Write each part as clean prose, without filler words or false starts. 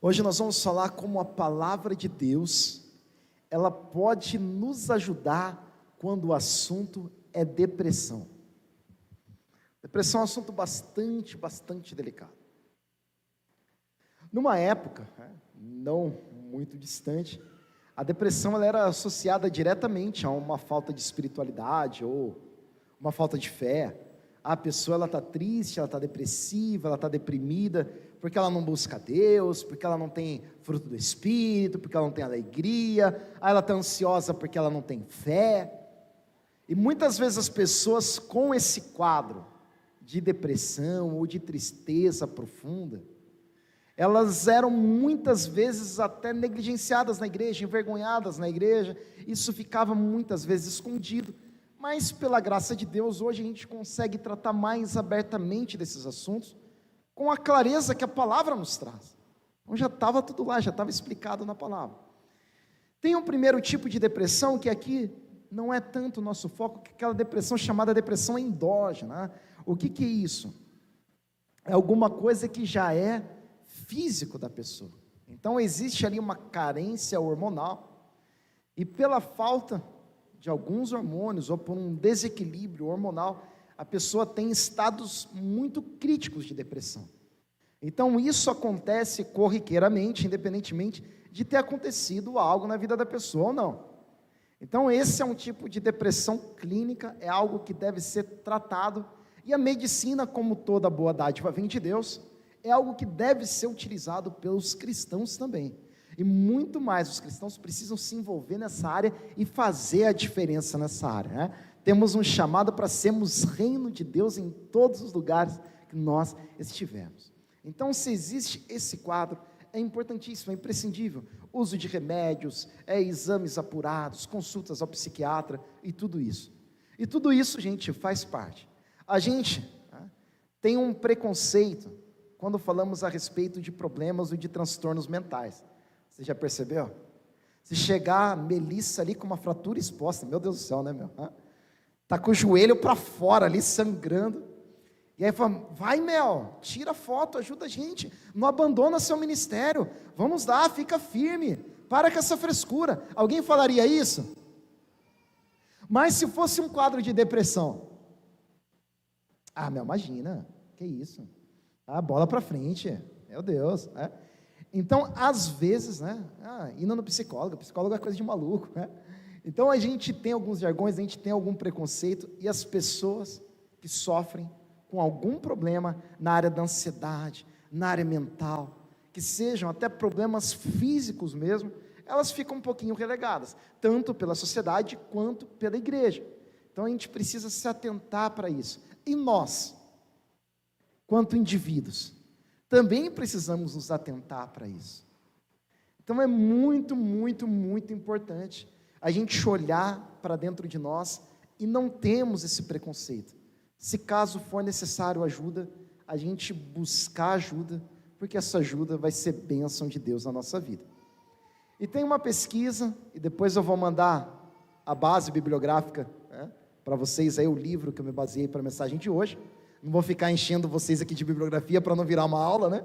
Hoje nós vamos falar como a palavra de Deus, ela pode nos ajudar quando o assunto é depressão. Depressão é um assunto bastante delicado. Numa época, não muito distante, a depressão ela era associada diretamente a uma falta de espiritualidade ou uma falta de fé. A pessoa está triste, ela está depressiva, ela está deprimida, porque ela não busca Deus, porque ela não tem fruto do Espírito, porque ela não tem alegria, ela está ansiosa porque ela não tem fé. E muitas vezes as pessoas com esse quadro de depressão ou de tristeza profunda, elas eram muitas vezes até negligenciadas na igreja, envergonhadas na igreja. Isso ficava muitas vezes escondido, mas pela graça de Deus, hoje a gente consegue tratar mais abertamente desses assuntos, com a clareza que a palavra nos traz. Então já estava tudo lá, já estava explicado na palavra. Tem um primeiro tipo de depressão, que aqui não é tanto o nosso foco, que é aquela depressão chamada depressão endógena. O que é isso? É alguma coisa que já é físico da pessoa. Então existe ali uma carência hormonal, e pela falta de alguns hormônios, ou por um desequilíbrio hormonal, a pessoa tem estados muito críticos de depressão. Então isso acontece corriqueiramente, independentemente de ter acontecido algo na vida da pessoa ou não. Então esse é um tipo de depressão clínica, é algo que deve ser tratado, e a medicina, como toda boa dádiva vem de Deus, é algo que deve ser utilizado pelos cristãos também. E muito mais, os cristãos precisam se envolver nessa área e fazer a diferença nessa área, né? Temos um chamado para sermos reino de Deus em todos os lugares que nós estivermos. Então, se existe esse quadro, é importantíssimo, é imprescindível, uso de remédios, exames apurados, consultas ao psiquiatra e tudo isso. E tudo isso, gente, faz parte. A gente tem um preconceito quando falamos a respeito de problemas ou de transtornos mentais. Você já percebeu? Se chegar a Melissa ali com uma fratura exposta, meu Deus do céu, né, meu? Tá com o joelho para fora ali, sangrando. E aí fala, vai, Mel, tira foto, ajuda a gente, não abandona seu ministério, vamos lá, fica firme, para com essa frescura. Alguém falaria isso? Mas se fosse um quadro de depressão, Mel, imagina, que isso? Bola para frente, meu Deus, né? Então, às vezes, indo no psicólogo é coisa de maluco, né? Então, a gente tem alguns jargões, a gente tem algum preconceito, e as pessoas que sofrem com algum problema na área da ansiedade, na área mental, que sejam até problemas físicos mesmo, elas ficam um pouquinho relegadas, tanto pela sociedade quanto pela igreja. Então, a gente precisa se atentar para isso. E nós, quanto indivíduos, também precisamos nos atentar para isso. Então é muito importante a gente olhar para dentro de nós e não temos esse preconceito. Se caso for necessário ajuda, a gente buscar ajuda, porque essa ajuda vai ser bênção de Deus na nossa vida. E tem uma pesquisa, e depois eu vou mandar a base bibliográfica para vocês, aí o livro que eu me baseei para a mensagem de hoje. Não vou ficar enchendo vocês aqui de bibliografia para não virar uma aula, né?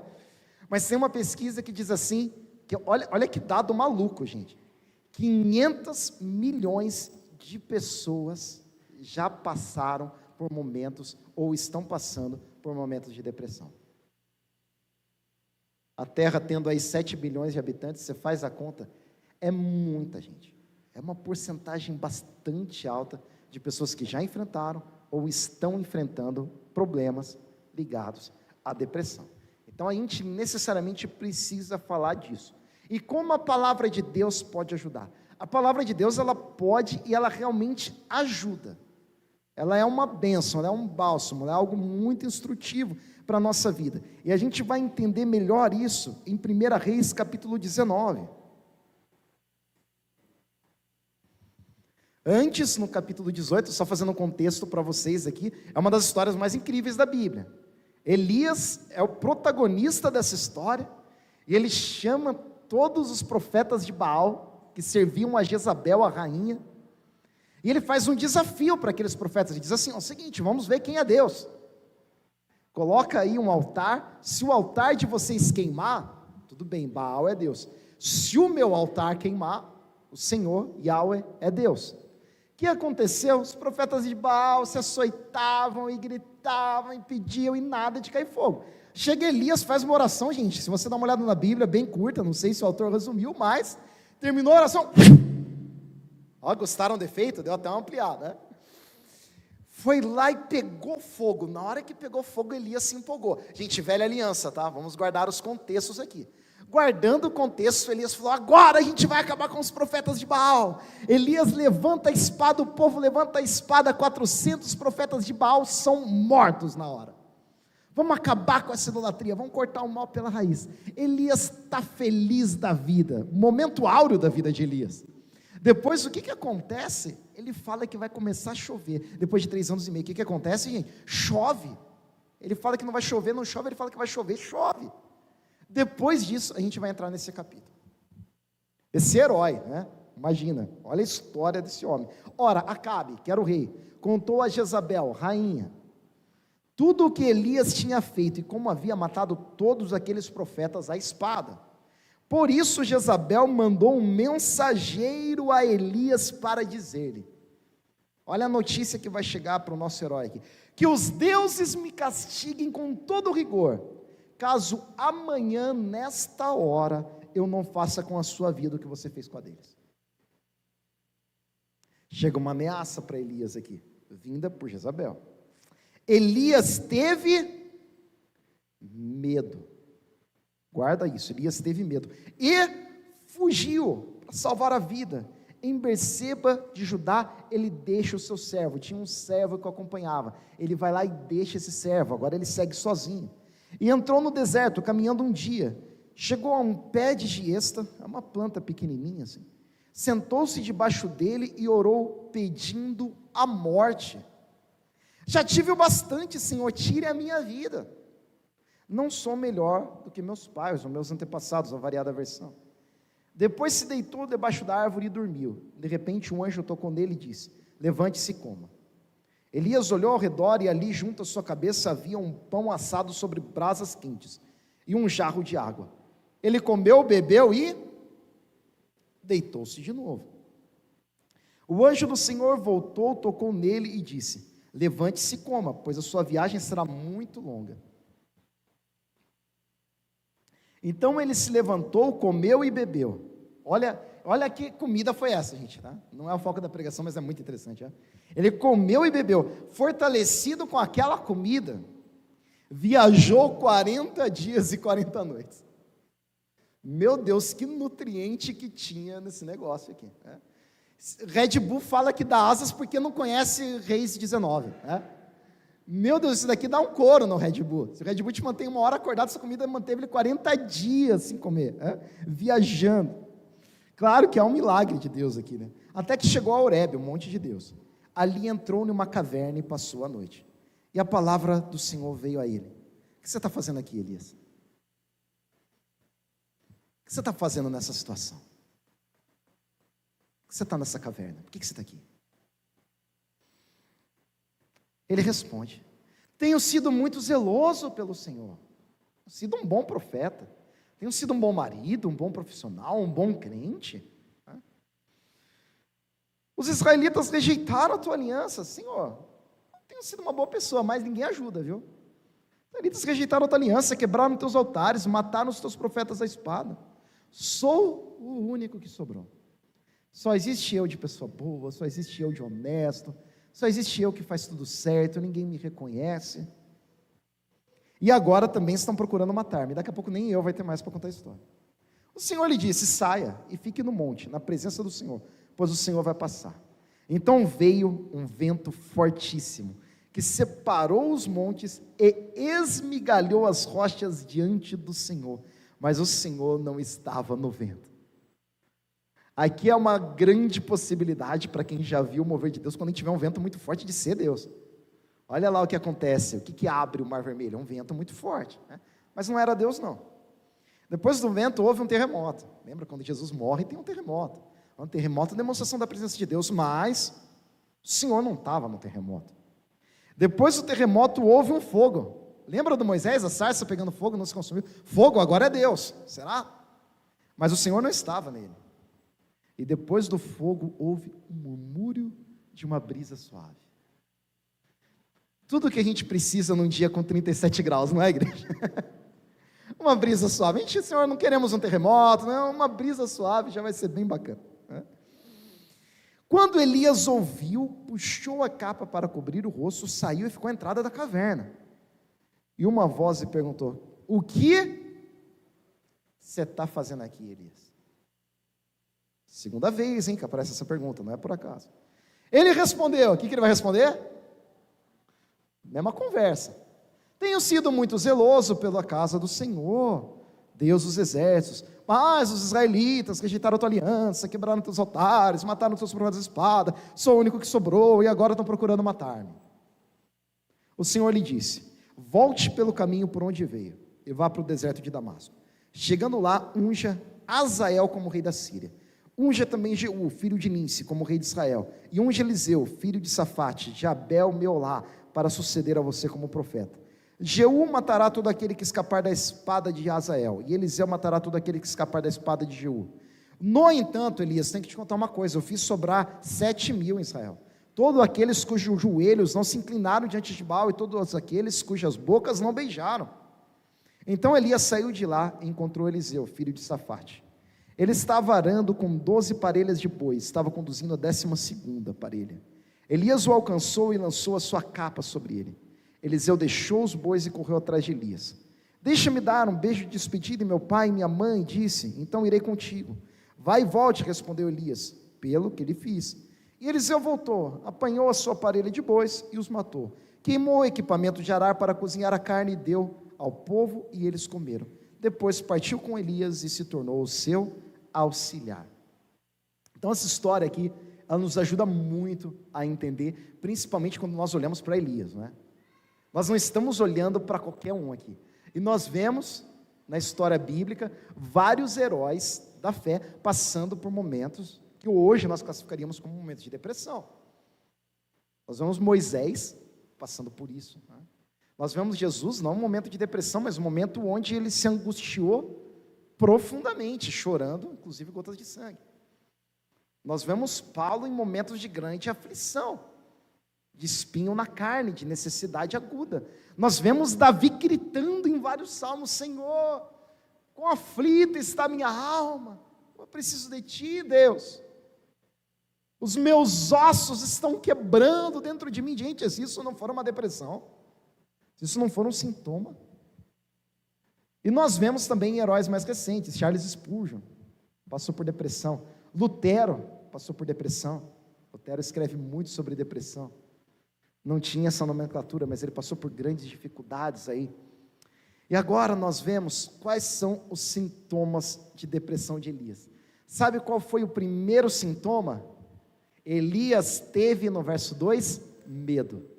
Mas tem uma pesquisa que diz assim, que olha que dado maluco, gente. 500 milhões de pessoas já passaram por momentos, ou estão passando por momentos de depressão. A Terra tendo aí 7 bilhões de habitantes, você faz a conta, é muita gente. É uma porcentagem bastante alta de pessoas que já enfrentaram ou estão enfrentando problemas ligados à depressão. Então a gente necessariamente precisa falar disso. E como a palavra de Deus pode ajudar? A palavra de Deus, ela pode e ela realmente ajuda. Ela é uma bênção, ela é um bálsamo, ela é algo muito instrutivo para a nossa vida. E a gente vai entender melhor isso em 1 Reis capítulo 19. Antes, no capítulo 18, só fazendo um contexto para vocês aqui, é uma das histórias mais incríveis da Bíblia. Elias é o protagonista dessa história, e ele chama todos os profetas de Baal, que serviam a Jezabel, a rainha, e ele faz um desafio para aqueles profetas. Ele diz assim, é o seguinte, vamos ver quem é Deus. Coloca aí um altar, se o altar de vocês queimar, tudo bem, Baal é Deus. Se o meu altar queimar, o Senhor, Yahweh, é Deus. O que aconteceu? Os profetas de Baal se açoitavam e gritavam e pediam e nada de cair fogo. Chega Elias, faz uma oração, gente, se você dá uma olhada na Bíblia, bem curta, não sei se o autor resumiu, mas terminou a oração. Ó, gostaram do efeito? Deu até uma ampliada, né? Foi lá e pegou fogo. Na hora que pegou fogo, Elias se empolgou. Gente, velha aliança, tá? Vamos guardar os contextos aqui. Guardando o contexto, Elias falou: agora a gente vai acabar com os profetas de Baal. Elias levanta a espada, o povo levanta a espada, 400 profetas de Baal são mortos na hora. Vamos acabar com essa idolatria, vamos cortar o mal pela raiz. Elias está feliz da vida, momento áureo da vida de Elias. Depois, o que acontece? Ele fala que vai começar a chover, depois de 3 anos e meio. O que acontece, gente? Chove. Ele fala que não vai chover, não chove, ele fala que vai chover, chove. Depois disso, a gente vai entrar nesse capítulo. Esse herói, né? Imagina, olha a história desse homem. Ora, Acabe, que era o rei, contou a Jezabel, rainha, tudo o que Elias tinha feito e como havia matado todos aqueles profetas à espada. Por isso Jezabel mandou um mensageiro a Elias para dizer-lhe, olha a notícia que vai chegar para o nosso herói aqui, que os deuses me castiguem com todo rigor, caso amanhã, nesta hora, eu não faça com a sua vida o que você fez com a deles. Chega uma ameaça para Elias aqui, vinda por Jezabel. Elias teve medo, guarda isso, Elias teve medo, e fugiu para salvar a vida. Em Berseba de Judá, ele deixa o seu servo, tinha um servo que o acompanhava, ele vai lá e deixa esse servo, agora ele segue sozinho, e entrou no deserto, caminhando um dia, chegou a um pé de giesta, é uma planta pequenininha assim, sentou-se debaixo dele e orou, pedindo a morte. Já tive o bastante, Senhor, tire a minha vida. Não sou melhor do que meus pais, ou meus antepassados, a variada versão. Depois se deitou debaixo da árvore e dormiu. De repente um anjo tocou nele e disse, levante-se e coma. Elias olhou ao redor e ali junto à sua cabeça havia um pão assado sobre brasas quentes e um jarro de água. Ele comeu, bebeu e deitou-se de novo. O anjo do Senhor voltou, tocou nele e disse, levante-se e coma, pois a sua viagem será muito longa. Então ele se levantou, comeu e bebeu. Olha que comida foi essa, gente, tá? Não é o foco da pregação, mas é muito interessante, né? Ele comeu e bebeu, fortalecido com aquela comida, viajou 40 dias e 40 noites. Meu Deus, que nutriente que tinha nesse negócio aqui, né? Red Bull fala que dá asas porque não conhece Reis 19, né? Meu Deus, isso daqui dá um couro no Red Bull. Se o Red Bull te mantém 1 hora acordado, essa comida manteve ele 40 dias sem comer, né? Viajando. Claro que há um milagre de Deus aqui, né? Até que chegou a Horebe, o monte de Deus. Ali entrou numa caverna e passou a noite. E a palavra do Senhor veio a ele. O que você está fazendo aqui, Elias? O que você está fazendo nessa situação? Por que você está nessa caverna? Por que você está aqui? Ele responde, tenho sido muito zeloso pelo Senhor, tenho sido um bom profeta, tenho sido um bom marido, um bom profissional, um bom crente. Os israelitas rejeitaram a tua aliança, Senhor, tenho sido uma boa pessoa, mas ninguém ajuda, viu? Os israelitas rejeitaram a tua aliança, quebraram teus altares, mataram os teus profetas à espada, sou o único que sobrou. Só existe eu de pessoa boa, só existe eu de honesto, só existe eu que faz tudo certo, ninguém me reconhece. E agora também estão procurando matar-me, daqui a pouco nem eu vai ter mais para contar a história. O Senhor lhe disse, saia e fique no monte, na presença do Senhor, pois o Senhor vai passar. Então veio um vento fortíssimo, que separou os montes e esmigalhou as rochas diante do Senhor, mas o Senhor não estava no vento. Aqui é uma grande possibilidade para quem já viu o mover de Deus, quando a gente tiver um vento muito forte, de ser Deus. Olha lá o que acontece, o que abre o mar vermelho, é um vento muito forte, né? Mas não era Deus não. Depois do vento houve um terremoto, lembra quando Jesus morre tem um terremoto, é uma demonstração da presença de Deus, mas o Senhor não estava no terremoto. Depois do terremoto houve um fogo, Lembra do Moisés, a sarça pegando fogo, não se consumiu? Fogo agora é Deus, será? Mas o Senhor não estava nele. E depois do fogo houve um murmúrio de uma brisa suave. Tudo que a gente precisa num dia com 37 graus, não é, igreja? Uma brisa suave. A gente, Senhor, não queremos um terremoto, não, uma brisa suave já vai ser bem bacana, né? Quando Elias ouviu, puxou a capa para cobrir o rosto, saiu e ficou à entrada da caverna. E uma voz lhe perguntou: o que você está fazendo aqui, Elias? Segunda vez, que aparece essa pergunta, não é por acaso. Ele respondeu, o que ele vai responder? Mesma conversa. Tenho sido muito zeloso pela casa do Senhor, Deus dos exércitos, mas os israelitas rejeitaram a tua aliança, quebraram teus altares, mataram teus profetas de espada, sou o único que sobrou e agora estão procurando matar-me. O Senhor lhe disse: volte pelo caminho por onde veio e vá para o deserto de Damasco. Chegando lá, unja Azael como rei da Síria. Unja também Jeú, filho de Ninsi, como rei de Israel. E unja Eliseu, filho de Safate, de Abel Meolá, para suceder a você como profeta. Jeú matará todo aquele que escapar da espada de Azael, e Eliseu matará todo aquele que escapar da espada de Jeú. No entanto, Elias, tem que te contar uma coisa: eu fiz sobrar 7.000 em Israel, todos aqueles cujos joelhos não se inclinaram diante de Baal, e todos aqueles cujas bocas não beijaram. Então Elias saiu de lá e encontrou Eliseu, filho de Safate. Ele estava arando com 12 parelhas de bois, estava conduzindo a 12ª parelha. Elias o alcançou e lançou a sua capa sobre ele. Eliseu deixou os bois e correu atrás de Elias. Deixa-me dar um beijo de despedida, e meu pai e minha mãe, disse, então irei contigo. Vai e volte, respondeu Elias, pelo que lhe fiz. E Eliseu voltou, apanhou a sua parelha de bois e os matou. Queimou o equipamento de arar para cozinhar a carne e deu ao povo, e eles comeram. Depois partiu com Elias e se tornou o seu auxiliar. Então essa história aqui, ela nos ajuda muito a entender, principalmente quando nós olhamos para Elias, não é? Nós não estamos olhando para qualquer um aqui. E nós vemos, na história bíblica, vários heróis da fé passando por momentos que hoje nós classificaríamos como momentos de depressão. Nós vemos Moisés passando por isso, né? Nós vemos Jesus, não um momento de depressão, mas um momento onde ele se angustiou profundamente, chorando, inclusive gotas de sangue. Nós vemos Paulo em momentos de grande aflição, de espinho na carne, de necessidade aguda. Nós vemos Davi gritando em vários salmos: Senhor, quão aflita está minha alma, eu preciso de Ti, Deus. Os meus ossos estão quebrando dentro de mim. Gente, se isso não for uma depressão, se isso não for um sintoma. E nós vemos também heróis mais recentes, Charles Spurgeon passou por depressão, Lutero passou por depressão. Lutero escreve muito sobre depressão. Não tinha essa nomenclatura, mas ele passou por grandes dificuldades aí. E agora nós vemos quais são os sintomas de depressão de Elias. Sabe qual foi o primeiro sintoma? Elias teve, no verso 2, medo.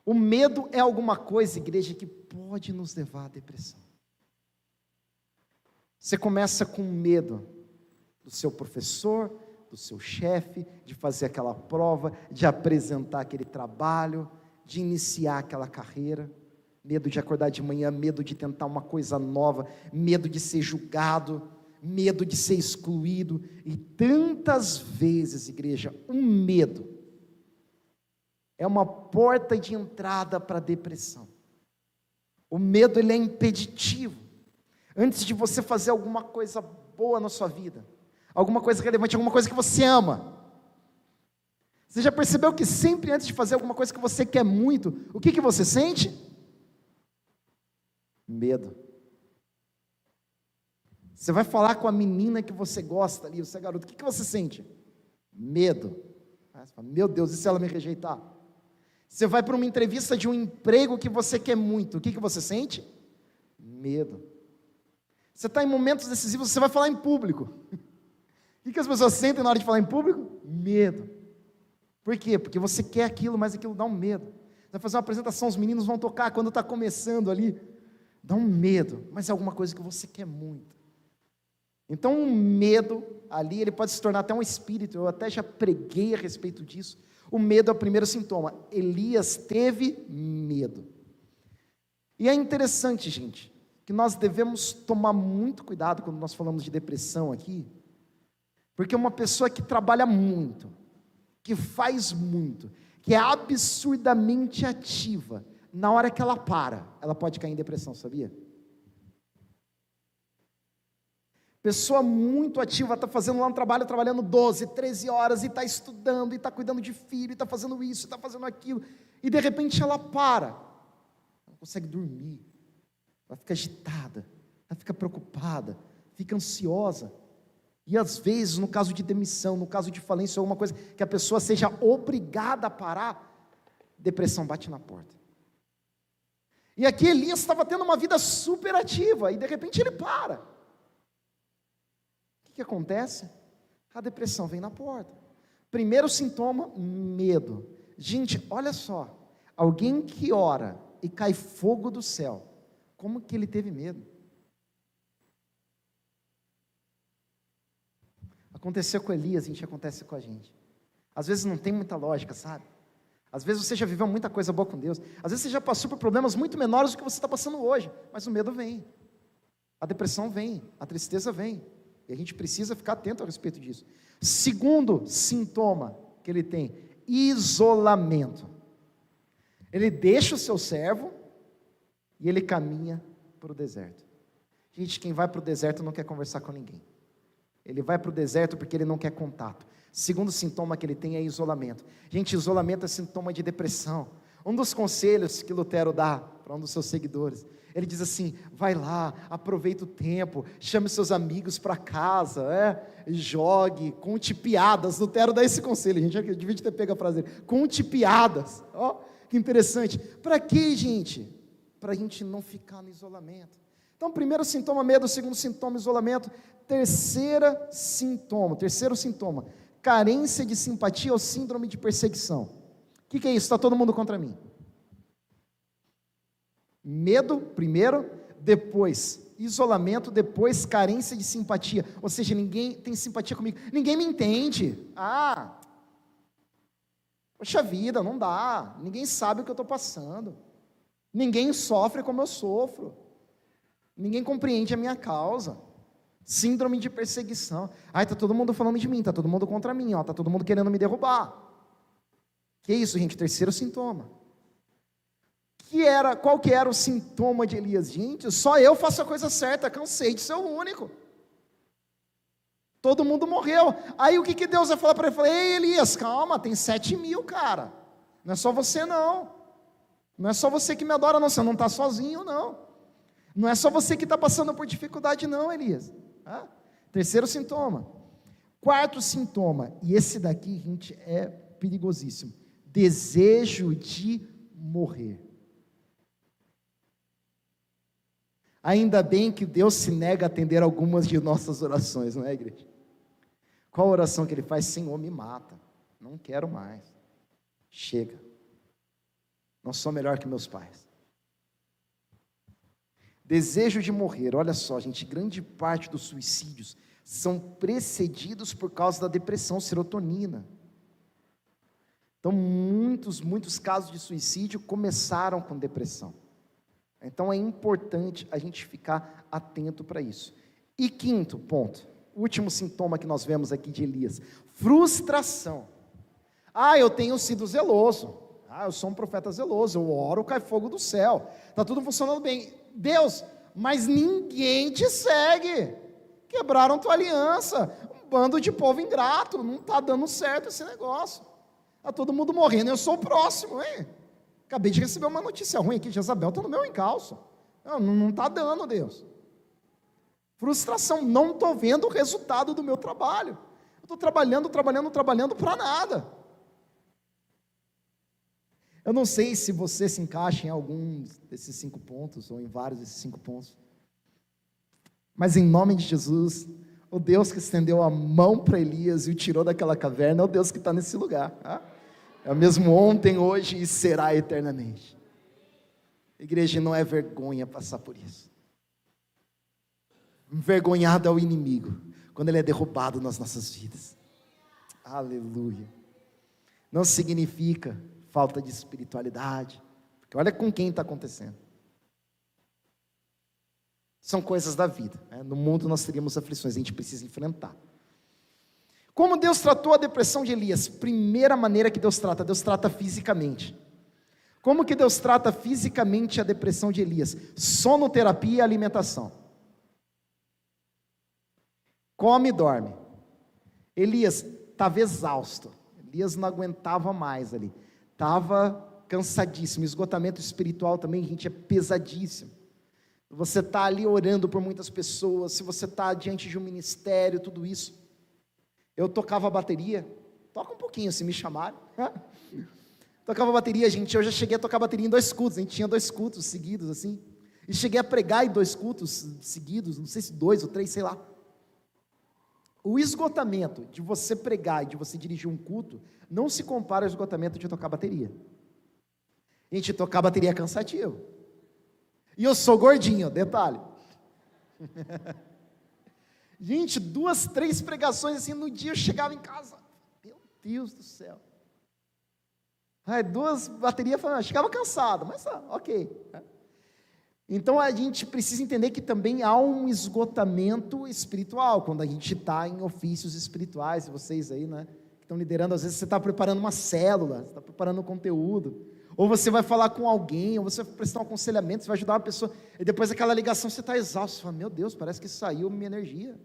O medo é alguma coisa, igreja, que pode nos levar à depressão. Você começa com medo do seu professor, do seu chefe, de fazer aquela prova, de apresentar aquele trabalho, de iniciar aquela carreira, medo de acordar de manhã, medo de tentar uma coisa nova, medo de ser julgado, medo de ser excluído, e tantas vezes, igreja, um medo é uma porta de entrada para a depressão. O medo, ele é impeditivo. Antes de você fazer alguma coisa boa na sua vida, alguma coisa relevante, alguma coisa que você ama, você já percebeu que sempre antes de fazer alguma coisa que você quer muito, o que você sente? Medo. Você vai falar com a menina que você gosta ali, você é garoto, o que você sente? Medo. Você fala, meu Deus, e se ela me rejeitar? Você vai para uma entrevista de um emprego que você quer muito, o que você sente? Medo. Você está em momentos decisivos, você vai falar em público. O que as pessoas sentem na hora de falar em público? Medo. Por quê? Porque você quer aquilo, mas aquilo dá um medo. Você vai fazer uma apresentação, os meninos vão tocar, quando está começando ali, dá um medo, mas é alguma coisa que você quer muito. Então um medo ali, ele pode se tornar até um espírito, eu até já preguei a respeito disso. O medo é o primeiro sintoma. Elias teve medo. E é interessante, gente, que nós devemos tomar muito cuidado quando nós falamos de depressão aqui, porque uma pessoa que trabalha muito, que faz muito, que é absurdamente ativa, na hora que ela para, ela pode cair em depressão, sabia? Pessoa muito ativa, está fazendo lá um trabalho, trabalhando 12, 13 horas, e está estudando, e está cuidando de filho, e está fazendo isso, está fazendo aquilo, e de repente ela para, não consegue dormir, ela fica agitada, ela fica preocupada, fica ansiosa, e às vezes, no caso de demissão, no caso de falência, alguma coisa que a pessoa seja obrigada a parar, depressão bate na porta. E aqui Elias estava tendo uma vida super ativa, e de repente ele para. O que acontece? A depressão vem na porta. Primeiro sintoma, medo. Gente, olha só, alguém que ora e cai fogo do céu, como que ele teve medo? Aconteceu com Elias, gente, acontece com a gente. Às vezes não tem muita lógica, sabe? Às vezes você já viveu muita coisa boa com Deus, às vezes você já passou por problemas muito menores do que você está passando hoje, mas o medo vem, a depressão vem, a tristeza vem, e a gente precisa ficar atento a respeito disso. Segundo sintoma que ele tem, isolamento. Ele deixa o seu servo e ele caminha para o deserto. Gente, quem vai para o deserto não quer conversar com ninguém. Ele vai para o deserto porque ele não quer contato. Segundo sintoma que ele tem é isolamento. Gente, isolamento é sintoma de depressão. Um dos conselhos que Lutero dá para um dos seus seguidores, ele diz assim: vai lá, aproveita o tempo, chame seus amigos para casa, jogue, conte piadas. Lutero dá esse conselho, a gente devia ter pego a frase dele, conte piadas. Ó, que interessante. Para quê, gente? Para a gente não ficar no isolamento. Então, primeiro sintoma, medo. Segundo sintoma, isolamento. Terceiro sintoma, carência de simpatia ou síndrome de perseguição. O que é isso? Está todo mundo contra mim. Medo, primeiro, depois isolamento, depois carência de simpatia. Ou seja, ninguém tem simpatia comigo, ninguém me entende. Poxa vida, não dá. Ninguém sabe o que eu estou passando. Ninguém sofre como eu sofro. Ninguém compreende a minha causa. Síndrome de perseguição. Está todo mundo falando de mim, está todo mundo contra mim, está todo mundo querendo me derrubar. Que é isso, gente? Terceiro sintoma. Qual que era o sintoma de Elias? Gente, só eu faço a coisa certa, cansei de ser o único. Todo mundo morreu. Aí o que Deus vai falar para ele? Ei, Elias, calma, tem 7.000, cara. Não é só você não. Não é só você que me adora não, você não está sozinho não. Não é só você que está passando por dificuldade não, Elias. Terceiro sintoma. Quarto sintoma, e esse daqui, gente, é perigosíssimo. Desejo de morrer. Ainda bem que Deus se nega a atender algumas de nossas orações, não é, igreja? Qual a oração que ele faz? Senhor, me mata, não quero mais, chega, não sou melhor que meus pais. Desejo de morrer. Olha só, gente, grande parte dos suicídios são precedidos por causa da depressão, serotonina. Então, muitos casos de suicídio começaram com depressão. Então, é importante a gente ficar atento para isso. E quinto ponto, último sintoma que nós vemos aqui de Elias, frustração. Eu tenho sido zeloso. Eu sou um profeta zeloso, eu oro, cai fogo do céu. Está tudo funcionando bem. Deus, mas ninguém te segue. Quebraram tua aliança. Um bando de povo ingrato. Não está dando certo esse negócio. Está todo mundo morrendo, eu sou o próximo, hein? Acabei de receber uma notícia ruim aqui, Jezabel está no meu encalço. Não está dando, Deus. Frustração, não estou vendo o resultado do meu trabalho. Eu estou trabalhando para nada. Eu não sei se você se encaixa em alguns desses 5 pontos, ou em vários desses 5 pontos. Mas em nome de Jesus, o Deus que estendeu a mão para Elias e o tirou daquela caverna, é o Deus que está nesse lugar. É o mesmo ontem, hoje e será eternamente. Igreja, não é vergonha passar por isso. Envergonhado é o inimigo, quando ele é derrubado nas nossas vidas. Aleluia. Não significa falta de espiritualidade, porque olha com quem está acontecendo. São coisas da vida, né? No mundo nós teríamos aflições, a gente precisa enfrentar. Como Deus tratou a depressão de Elias? Primeira maneira que Deus trata fisicamente. Como que Deus trata fisicamente a depressão de Elias? Sonoterapia e alimentação. Come e dorme. Elias estava exausto. Elias não aguentava mais ali. Estava cansadíssimo. Esgotamento espiritual também, gente, é pesadíssimo. Você está ali orando por muitas pessoas, se você está diante de um ministério, tudo isso. Eu tocava bateria, toca um pouquinho se me chamarem. Tocava bateria, gente, eu já cheguei a tocar bateria em 2 cultos, a gente tinha 2 cultos seguidos, assim. E cheguei a pregar em 2 cultos seguidos, não sei se 2 ou 3, sei lá. O esgotamento de você pregar e de você dirigir um culto, não se compara ao esgotamento de tocar bateria. Gente, tocar bateria é cansativo. E eu sou gordinho, detalhe. Gente, 2, 3 pregações assim no dia, eu chegava em casa. Meu Deus do céu. 2 baterias, eu chegava cansado, mas ok. Então a gente precisa entender que também há um esgotamento espiritual, quando a gente está em ofícios espirituais, vocês aí, né, que estão liderando, às vezes você está preparando uma célula, você está preparando um conteúdo, ou você vai falar com alguém, ou você vai prestar um aconselhamento, você vai ajudar uma pessoa, e depois daquela ligação você está exausto, você fala, meu Deus, parece que saiu minha energia,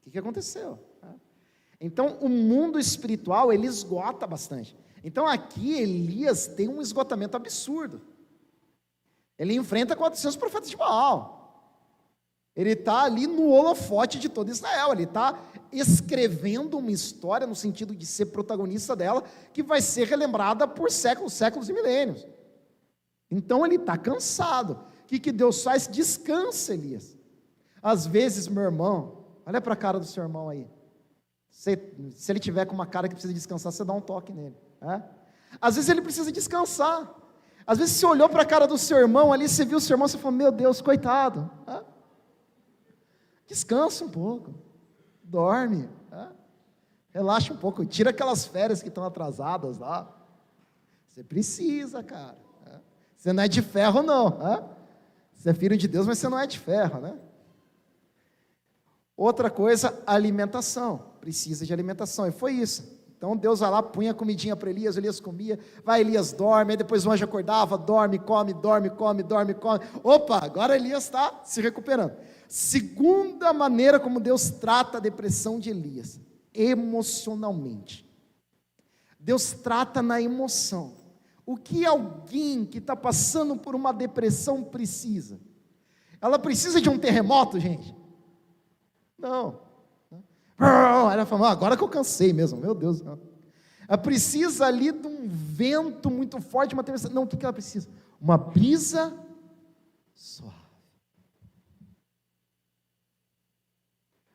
o que aconteceu? Então o mundo espiritual, ele esgota bastante. Então aqui Elias tem um esgotamento absurdo. Ele enfrenta 400 profetas de Baal. Ele está ali no holofote de todo Israel. Ele está escrevendo uma história no sentido de ser protagonista dela, que vai ser relembrada por séculos, séculos e milênios. Então ele está cansado. O que Deus faz? Descansa, Elias. Às vezes, meu irmão, olha para a cara do seu irmão aí. Se ele tiver com uma cara que precisa descansar, você dá um toque nele. Às vezes ele precisa descansar. Às vezes você olhou para a cara do seu irmão ali, você viu o seu irmão, você falou, meu Deus, coitado. Descansa um pouco, dorme, relaxa um pouco, tira aquelas férias que estão atrasadas lá. Você precisa, cara. Você não é de ferro não. Você é filho de Deus, mas você não é de ferro, né? Outra coisa, alimentação. Precisa de alimentação, e foi isso. Então Deus vai lá, punha a comidinha para Elias, Elias comia, vai, Elias dorme, aí depois o anjo acordava, dorme, come, opa, agora Elias está se recuperando. Segunda maneira como Deus trata a depressão de Elias, emocionalmente. Deus trata na emoção. O que alguém que está passando por uma depressão precisa? Ela precisa de um terremoto, gente? Não. Ela fala, agora que eu cansei mesmo, meu Deus. Ela precisa ali de um vento muito forte, uma tempestade. Não, o que ela precisa? Uma brisa suave.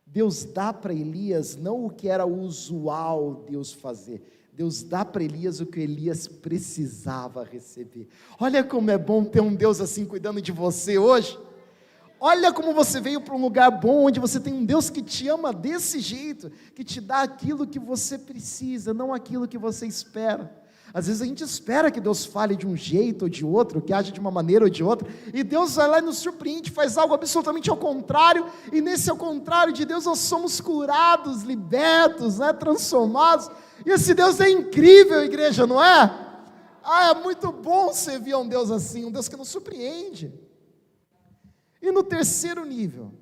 Deus dá para Elias não o que era usual Deus fazer. Deus dá para Elias o que Elias precisava receber. Olha como é bom ter um Deus assim cuidando de você hoje. Olha como você veio para um lugar bom, onde você tem um Deus que te ama desse jeito, que te dá aquilo que você precisa, não aquilo que você espera. Às vezes a gente espera que Deus fale de um jeito ou de outro, que age de uma maneira ou de outra, e Deus vai lá e nos surpreende, faz algo absolutamente ao contrário, e nesse ao contrário de Deus nós somos curados, libertos, transformados, e esse Deus é incrível, igreja, não é? É muito bom servir a um Deus assim, um Deus que nos surpreende. E no terceiro nível,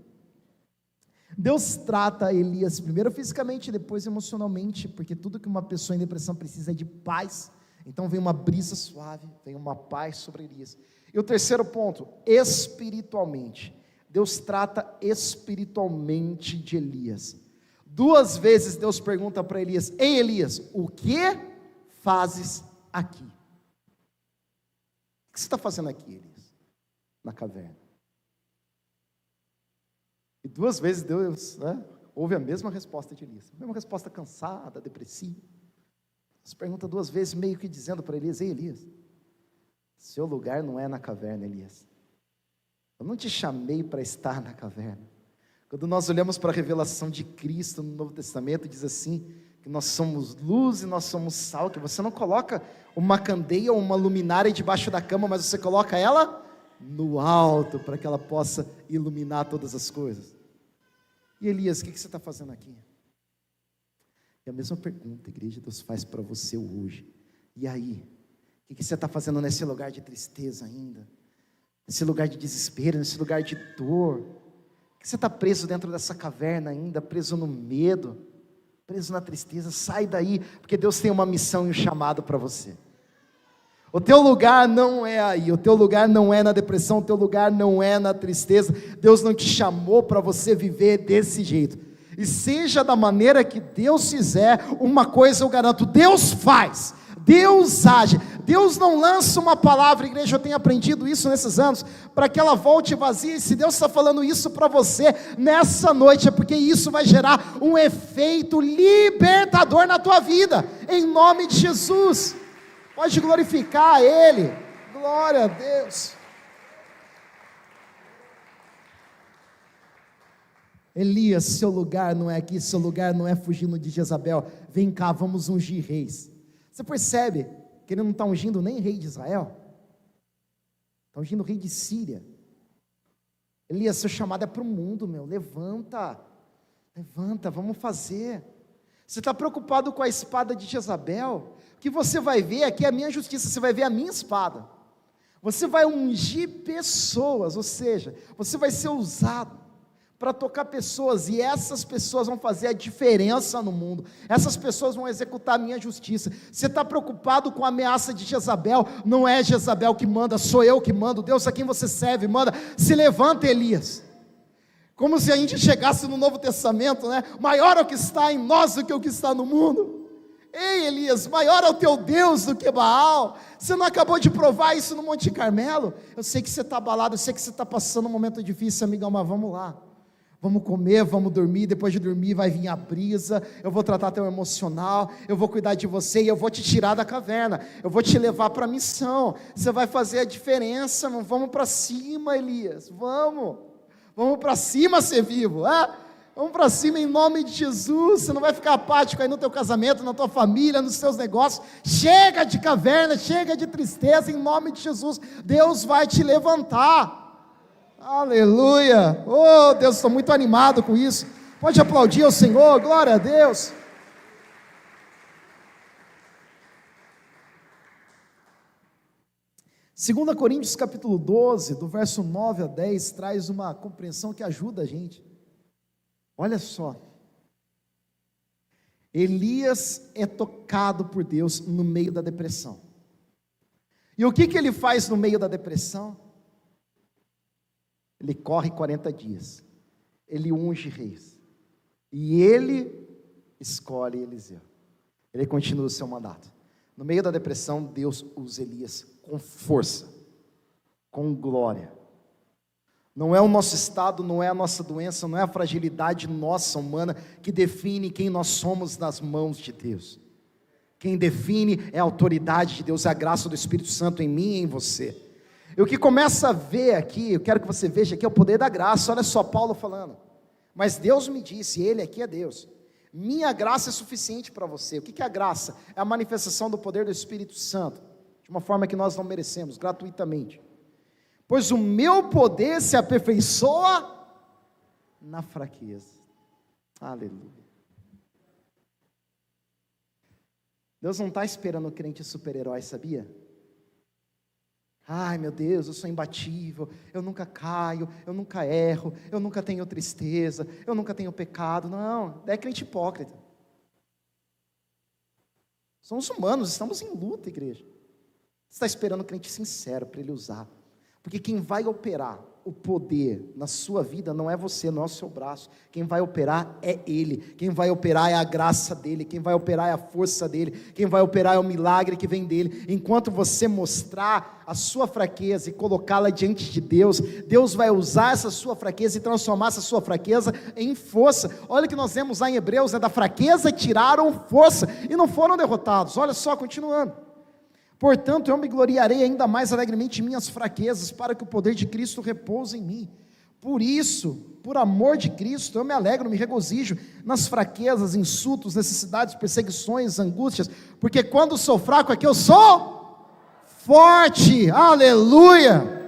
Deus trata Elias primeiro fisicamente, depois emocionalmente, porque tudo que uma pessoa em depressão precisa é de paz. Então vem uma brisa suave, vem uma paz sobre Elias. E o terceiro ponto, espiritualmente. Deus trata espiritualmente de Elias. 2 vezes Deus pergunta para Elias, ei Elias, o que fazes aqui? O que você está fazendo aqui, Elias? Na caverna. E 2 vezes Deus ouve a mesma resposta de Elias, a mesma resposta cansada, depressiva. Deus pergunta 2 vezes, meio que dizendo para Elias, ei Elias, seu lugar não é na caverna, Elias. Eu não te chamei para estar na caverna. Quando nós olhamos para a revelação de Cristo no Novo Testamento, diz assim, que nós somos luz e nós somos sal, que você não coloca uma candeia ou uma luminária debaixo da cama, mas você coloca ela no alto, para que ela possa iluminar todas as coisas. E Elias, o que você está fazendo aqui? É a mesma pergunta, igreja, Deus faz para você hoje. E aí? O que você está fazendo nesse lugar de tristeza ainda? Nesse lugar de desespero, nesse lugar de dor? Por que você está preso dentro dessa caverna ainda, preso no medo, preso na tristeza? Sai daí, porque Deus tem uma missão e um chamado para você. O teu lugar não é aí, o teu lugar não é na depressão, o teu lugar não é na tristeza. Deus não te chamou para você viver desse jeito. E seja da maneira que Deus fizer, uma coisa eu garanto: Deus faz, Deus age. Deus não lança uma palavra, igreja, eu tenho aprendido isso nesses anos, para que ela volte vazia. E se Deus está falando isso para você nessa noite, é porque isso vai gerar um efeito libertador na tua vida, em nome de Jesus. Pode glorificar a Ele, glória a Deus. Elias, seu lugar não é aqui, seu lugar não é fugindo de Jezabel. Vem cá, vamos ungir reis. Você percebe que ele não está ungindo nem rei de Israel, está ungindo rei de Síria. Elias, seu chamado é para o mundo, meu. Levanta, vamos fazer. Você está preocupado com a espada de Jezabel? O que você vai ver aqui é a minha justiça, você vai ver a minha espada. Você vai ungir pessoas, ou seja, você vai ser usado para tocar pessoas, e essas pessoas vão fazer a diferença no mundo. Essas pessoas vão executar a minha justiça. Você está preocupado com a ameaça de Jezabel? Não é Jezabel que manda, sou eu que mando. Deus a quem você serve manda. Se levanta, Elias. Como se a gente chegasse no Novo Testamento, né? Maior é o que está em nós do que o que está no mundo. Ei, Elias, maior é o teu Deus do que Baal. Você não acabou de provar isso no Monte Carmelo? Eu sei que você está abalado, eu sei que você está passando um momento difícil, amigão, mas vamos lá. Vamos comer, vamos dormir, depois de dormir vai vir a brisa, eu vou tratar teu emocional, eu vou cuidar de você e eu vou te tirar da caverna, eu vou te levar para a missão, você vai fazer a diferença, vamos para cima, Elias, vamos para cima ser vivo, vamos para cima em nome de Jesus. Você não vai ficar apático aí no teu casamento, na tua família, nos teus negócios. Chega de caverna, chega de tristeza, em nome de Jesus, Deus vai te levantar. Aleluia, oh Deus, estou muito animado com isso. Pode aplaudir ao Senhor, glória a Deus. Segunda Coríntios capítulo 12, do verso 9 a 10, traz uma compreensão que ajuda a gente. Olha só, Elias é tocado por Deus no meio da depressão. E o que ele faz no meio da depressão? Ele corre 40 dias, ele unge reis, e ele escolhe Eliseu, ele continua o seu mandato. No meio da depressão, Deus usa Elias com força, com glória. Não é o nosso estado, não é a nossa doença, não é a fragilidade nossa humana que define quem nós somos nas mãos de Deus. Quem define é a autoridade de Deus, é a graça do Espírito Santo em mim e em você. E o que começa a ver aqui, eu quero que você veja aqui, é o poder da graça. Olha só Paulo falando: mas Deus me disse, ele aqui é Deus, minha graça é suficiente para você. O que é a graça? É a manifestação do poder do Espírito Santo, de uma forma que nós não merecemos, gratuitamente. Pois o meu poder se aperfeiçoa na fraqueza. Aleluia. Deus não está esperando o crente super-herói, sabia? Ai meu Deus, eu sou imbatível, eu nunca caio, eu nunca erro, eu nunca tenho tristeza, eu nunca tenho pecado. Não, é crente hipócrita. Somos humanos, estamos em luta, igreja. Você está esperando um crente sincero para ele usar, porque quem vai operar o poder na sua vida não é você, não é o seu braço. Quem vai operar é Ele. Quem vai operar é a graça dEle. Quem vai operar é a força dEle. Quem vai operar é o milagre que vem dEle. Enquanto você mostrar a sua fraqueza e colocá-la diante de Deus, Deus vai usar essa sua fraqueza e transformar essa sua fraqueza em força. Olha o que nós vemos lá em Hebreus, da fraqueza tiraram força e não foram derrotados. Olha só, continuando: portanto, eu me gloriarei ainda mais alegremente em minhas fraquezas, para que o poder de Cristo repouse em mim. Por isso, por amor de Cristo, eu me alegro, me regozijo nas fraquezas, insultos, necessidades, perseguições, angústias, porque quando sou fraco é que eu sou forte. Aleluia!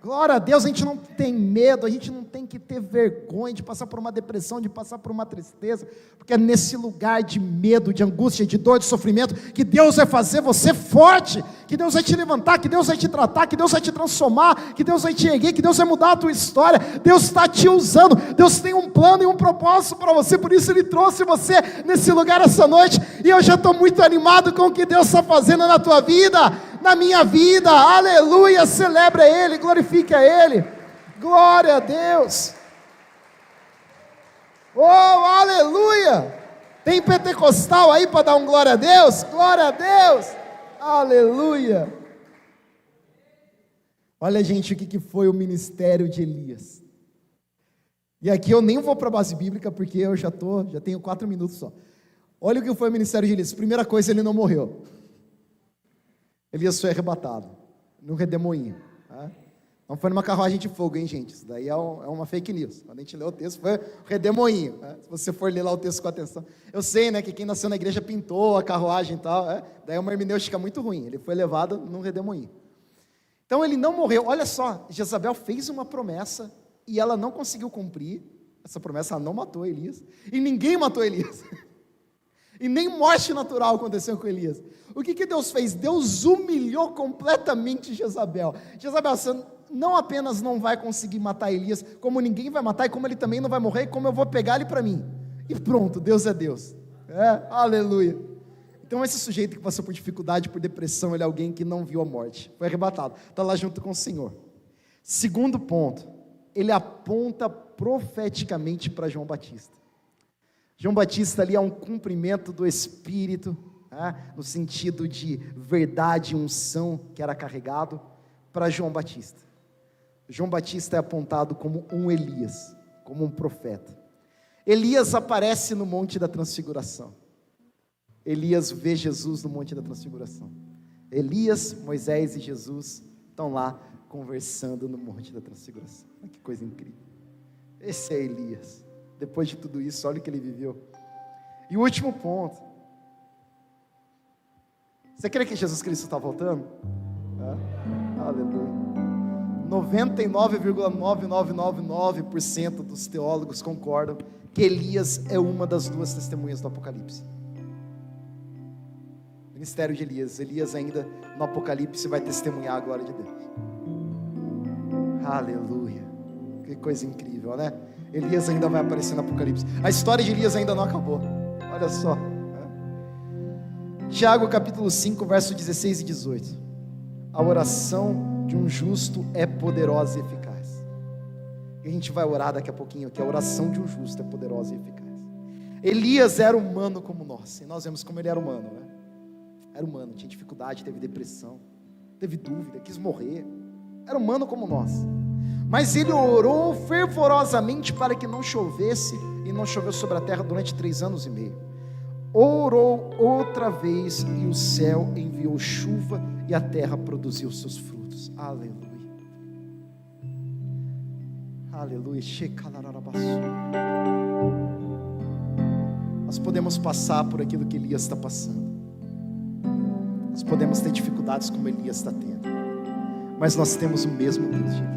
Glória a Deus, a gente não tem medo, a gente não tem que ter vergonha de passar por uma depressão, de passar por uma tristeza, porque é nesse lugar de medo, de angústia, de dor, de sofrimento, que Deus vai fazer você forte, que Deus vai te levantar, que Deus vai te tratar, que Deus vai te transformar, que Deus vai te erguer, que Deus vai mudar a tua história. Deus está te usando, Deus tem um plano e um propósito para você, por isso Ele trouxe você nesse lugar essa noite, e eu já estou muito animado com o que Deus está fazendo na tua vida, na minha vida. Aleluia, celebra a Ele, glorifique a Ele, glória a Deus. Oh, aleluia. Tem pentecostal aí para dar um glória a Deus? Glória a Deus, aleluia. Olha, gente, o que foi o ministério de Elias. E aqui eu nem vou para a base bíblica, porque eu já tenho 4 minutos só. Olha o que foi o ministério de Elias. Primeira coisa, ele não morreu. Elias foi arrebatado, num redemoinho. Tá? Não foi numa carruagem de fogo, hein, gente? Isso daí é uma fake news. Quando a gente lê o texto, foi um redemoinho. Tá? Se você for ler lá o texto com atenção. Eu sei, né, que quem nasceu na igreja pintou a carruagem e tal. Daí é uma hermenêutica muito ruim. Ele foi levado num redemoinho. Então ele não morreu. Olha só, Jezabel fez uma promessa e ela não conseguiu cumprir. Essa promessa, ela não matou Elias. E ninguém matou Elias. E nem morte natural aconteceu com Elias. O que Deus fez? Deus humilhou completamente Jezabel. Jezabel, você não apenas não vai conseguir matar Elias, como ninguém vai matar, e como ele também não vai morrer, como eu vou pegar ele para mim. E pronto, Deus é Deus. Aleluia. Então esse sujeito que passou por dificuldade, por depressão, ele é alguém que não viu a morte. Foi arrebatado. Está lá junto com o Senhor. Segundo ponto, ele aponta profeticamente para João Batista. João Batista ali é um cumprimento do Espírito, no sentido de verdade e unção que era carregado para João Batista. João Batista é apontado como um Elias, como um profeta. Elias aparece no Monte da Transfiguração. Elias vê Jesus no Monte da Transfiguração. Elias, Moisés e Jesus estão lá conversando no Monte da Transfiguração. Que coisa incrível. Esse é Elias. Depois de tudo isso, olha o que ele viveu. E o último ponto. Você crê que Jesus Cristo está voltando? Aleluia. 99,9999% dos teólogos concordam que Elias é uma das 2 testemunhas do Apocalipse. Ministério de Elias. Elias ainda no Apocalipse vai testemunhar a glória de Deus. Aleluia. Que coisa incrível, né? Elias ainda vai aparecer no Apocalipse. A história de Elias ainda não acabou. Olha só. Tiago capítulo 5, verso 16 e 18. A oração de um justo é poderosa e eficaz. E a gente vai orar daqui a pouquinho, que a oração de um justo é poderosa e eficaz. Elias era humano como nós, e nós vemos como ele era humano, né? Era humano, tinha dificuldade, teve depressão, teve dúvida, quis morrer. Era humano como nós. Mas ele orou fervorosamente para que não chovesse, e não choveu sobre a terra durante 3 anos e meio. Orou outra vez, e o céu enviou chuva, e a terra produziu seus frutos. Aleluia. Aleluia. Nós podemos passar por aquilo que Elias está passando. Nós podemos ter dificuldades como Elias está tendo. Mas nós temos o mesmo Deus de Elias.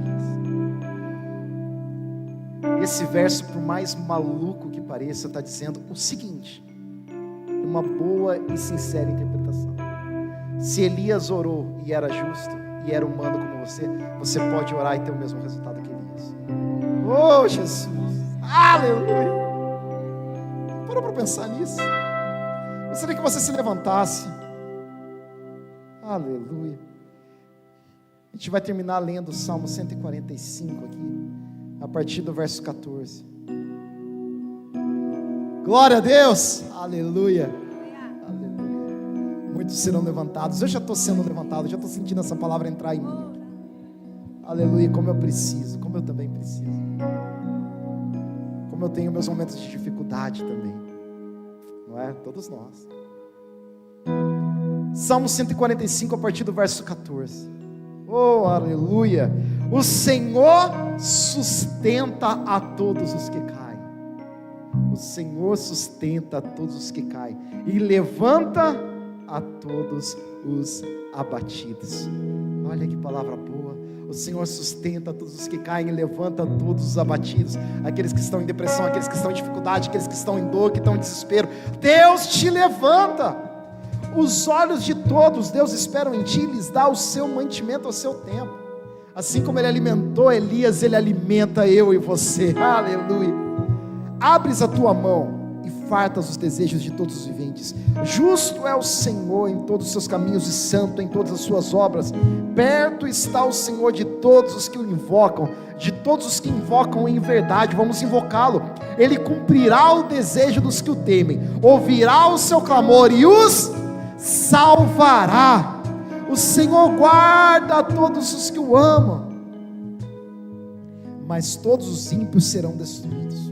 Esse verso, por mais maluco que pareça, está dizendo o seguinte: uma boa e sincera interpretação. Se Elias orou e era justo, e era humano como você pode orar e ter o mesmo resultado que Elias. Oh, Jesus! Aleluia! Parou para pensar nisso? Gostaria que você se levantasse. Aleluia! A gente vai terminar lendo o Salmo 145 aqui, a partir do verso 14. Glória a Deus! Aleluia! Aleluia! Muitos serão levantados. Eu já estou sendo levantado, já estou sentindo essa palavra entrar em mim. Aleluia! Como eu preciso, como eu também preciso. Como eu tenho meus momentos de dificuldade também. Não é? Todos nós. Salmo 145, a partir do verso 14. Oh, aleluia! O Senhor sustenta a todos os que caem. O Senhor sustenta a todos os que caem e levanta a todos os abatidos. Olha que palavra boa. O Senhor sustenta todos os que caem e levanta todos os abatidos, aqueles que estão em depressão, aqueles que estão em dificuldade, aqueles que estão em dor, que estão em desespero. Deus te levanta. Os olhos de todos, Deus espera em ti e lhes dá o seu mantimento ao seu tempo. Assim como Ele alimentou Elias, Ele alimenta eu e você. Aleluia. Abres a tua mão e fartas os desejos de todos os viventes. Justo é o Senhor em todos os seus caminhos e santo em todas as suas obras. Perto está o Senhor de todos os que o invocam, de todos os que invocam em verdade. Vamos invocá-lo. Ele cumprirá o desejo dos que o temem, ouvirá o seu clamor e os salvará. O Senhor guarda todos os que o amam, mas todos os ímpios serão destruídos.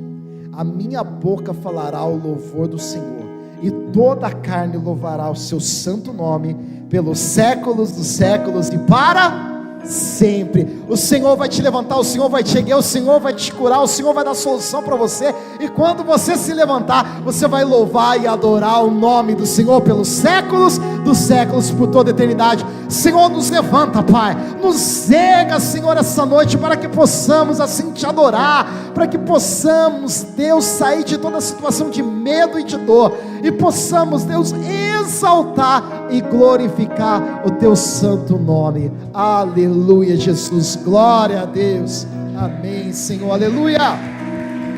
A minha boca falará o louvor do Senhor, e toda a carne louvará o seu santo nome, pelos séculos dos séculos e para sempre. O Senhor vai te levantar, o Senhor vai te erguer, o Senhor vai te curar, o Senhor vai dar solução para você. E quando você se levantar, você vai louvar e adorar o nome do Senhor pelos séculos dos séculos, por toda a eternidade. Senhor, nos levanta, Pai, nos erga, Senhor, essa noite, para que possamos assim te adorar, para que possamos, Deus, sair de toda a situação de medo e de dor, e possamos, Deus, exaltar e glorificar o teu santo nome. Aleluia, Jesus, glória a Deus, amém, Senhor, aleluia.